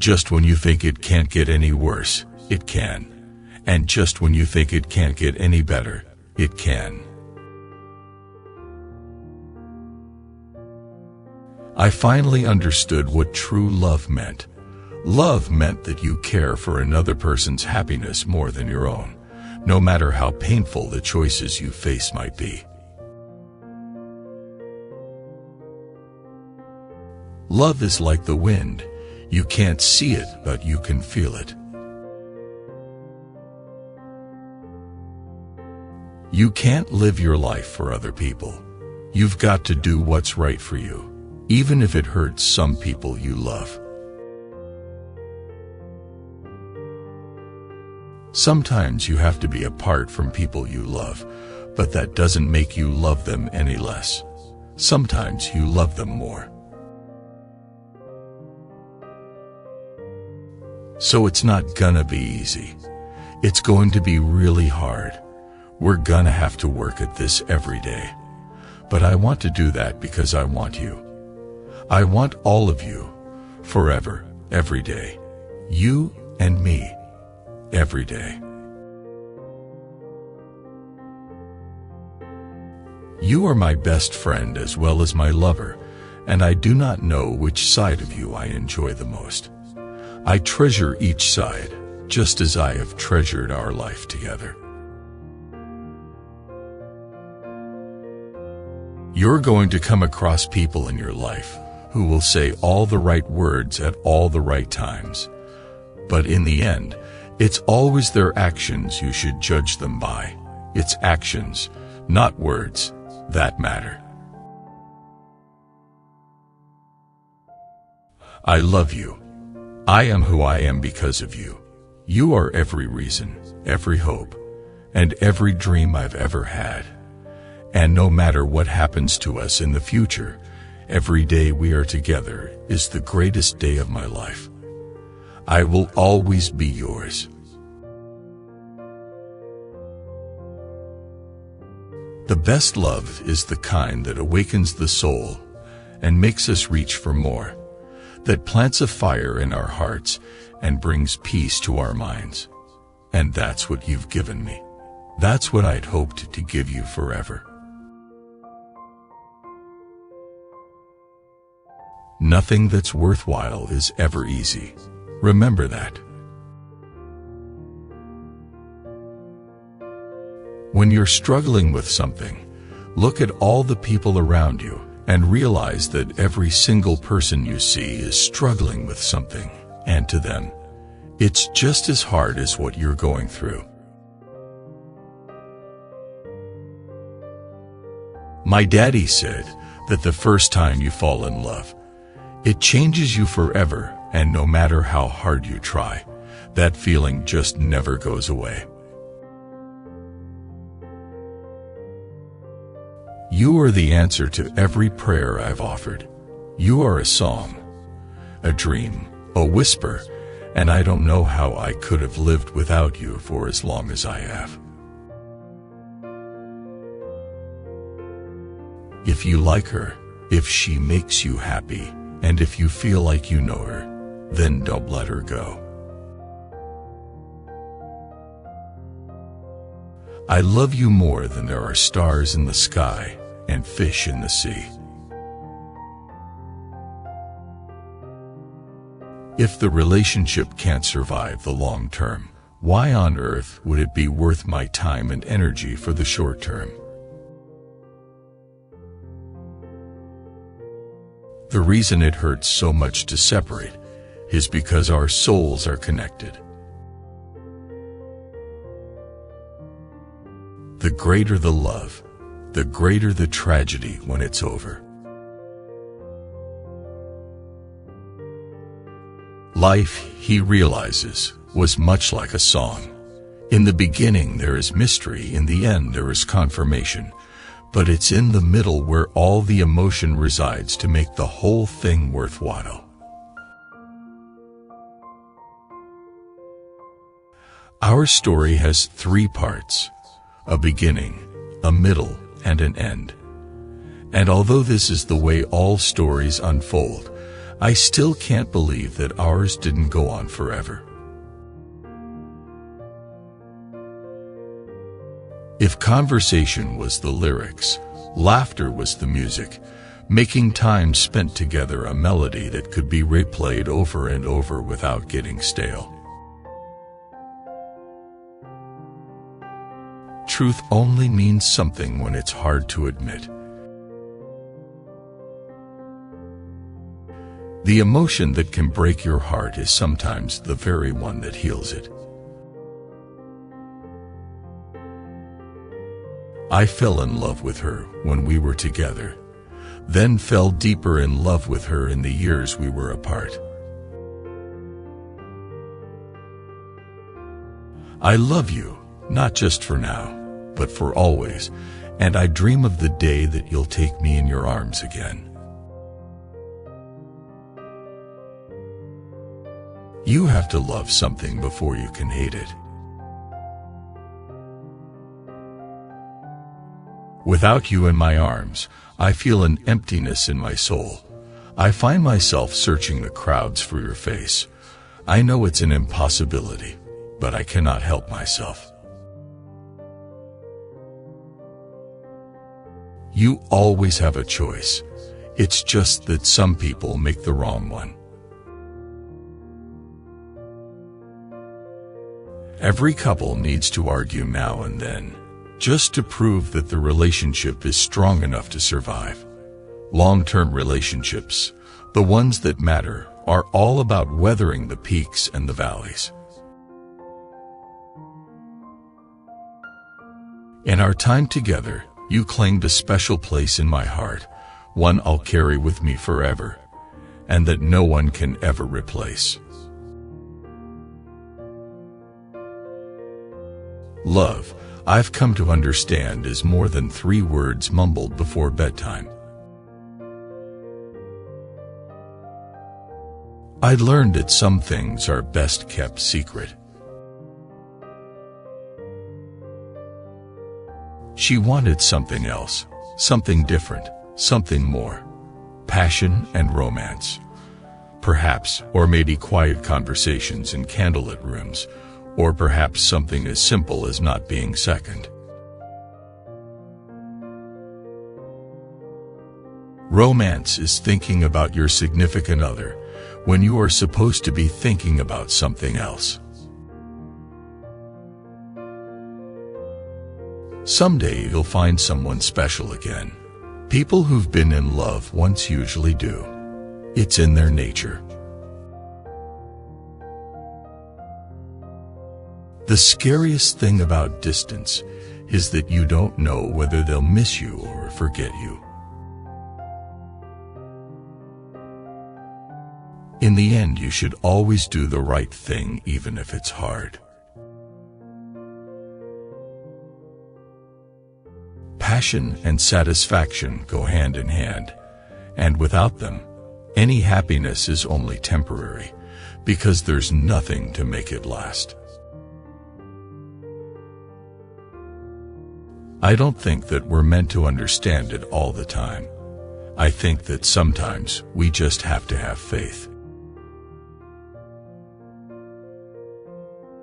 Just when you think it can't get any worse, it can. And just when you think it can't get any better, it can. I finally understood what true love meant. Love meant that you care for another person's happiness more than your own, no matter how painful the choices you face might be. Love is like the wind. You can't see it, but you can feel it. You can't live your life for other people. You've got to do what's right for you, even if it hurts some people you love. Sometimes you have to be apart from people you love, but that doesn't make you love them any less. Sometimes you love them more. So it's not gonna be easy. It's going to be really hard. We're gonna have to work at this every day. But I want to do that because I want you. I want all of you, forever, every day. You and me, every day. You are my best friend as well as my lover, and I do not know which side of you I enjoy the most. I treasure each side, just as I have treasured our life together. You're going to come across people in your life who will say all the right words at all the right times. But in the end, it's always their actions you should judge them by. It's actions, not words, that matter. I love you. I am who I am because of you. You are every reason, every hope, and every dream I've ever had. And no matter what happens to us in the future, every day we are together is the greatest day of my life. I will always be yours. The best love is the kind that awakens the soul and makes us reach for more, that plants a fire in our hearts and brings peace to our minds. And that's what you've given me. That's what I'd hoped to give you forever. Nothing that's worthwhile is ever easy. Remember that. When you're struggling with something, look at all the people around you and realize that every single person you see is struggling with something, and to them, it's just as hard as what you're going through. My daddy said that the first time you fall in love, it changes you forever, and no matter how hard you try, that feeling just never goes away. You are the answer to every prayer I've offered. You are a song, a dream, a whisper, and I don't know how I could have lived without you for as long as I have. If you like her, if she makes you happy, and if you feel like you know her, then don't let her go. I love you more than there are stars in the sky and fish in the sea. If the relationship can't survive the long term, why on earth would it be worth my time and energy for the short term? The reason it hurts so much to separate is because our souls are connected. The greater the love, the greater the tragedy when it's over. Life, he realizes, was much like a song. In the beginning there is mystery, in the end there is confirmation, but it's in the middle where all the emotion resides to make the whole thing worthwhile. Our story has 3 parts: a beginning, a middle, and an end. And although this is the way all stories unfold, I still can't believe that ours didn't go on forever. If conversation was the lyrics, laughter was the music, making time spent together a melody that could be replayed over and over without getting stale. Truth only means something when it's hard to admit. The emotion that can break your heart is sometimes the very one that heals it. I fell in love with her when we were together, then fell deeper in love with her in the years we were apart. I love you, not just for now, but for always, and I dream of the day that you'll take me in your arms again. You have to love something before you can hate it. Without you in my arms, I feel an emptiness in my soul. I find myself searching the crowds for your face. I know it's an impossibility, but I cannot help myself. You always have a choice. It's just that some people make the wrong one. Every couple needs to argue now and then, just to prove that the relationship is strong enough to survive. Long-term relationships, the ones that matter, are all about weathering the peaks and the valleys. In our time together, you claimed a special place in my heart, one I'll carry with me forever, and that no one can ever replace. Love, I've come to understand, is more than 3 words mumbled before bedtime. I learned that some things are best kept secret. She wanted something else, something different, something more. Passion and romance. Perhaps, or maybe quiet conversations in candlelit rooms, or perhaps something as simple as not being second. Romance is thinking about your significant other when you are supposed to be thinking about something else. Someday you'll find someone special again. People who've been in love once usually do. It's in their nature. The scariest thing about distance is that you don't know whether they'll miss you or forget you. In the end, you should always do the right thing, even if it's hard. Passion and satisfaction go hand in hand, and without them, any happiness is only temporary, because there's nothing to make it last. I don't think that we're meant to understand it all the time. I think that sometimes we just have to have faith.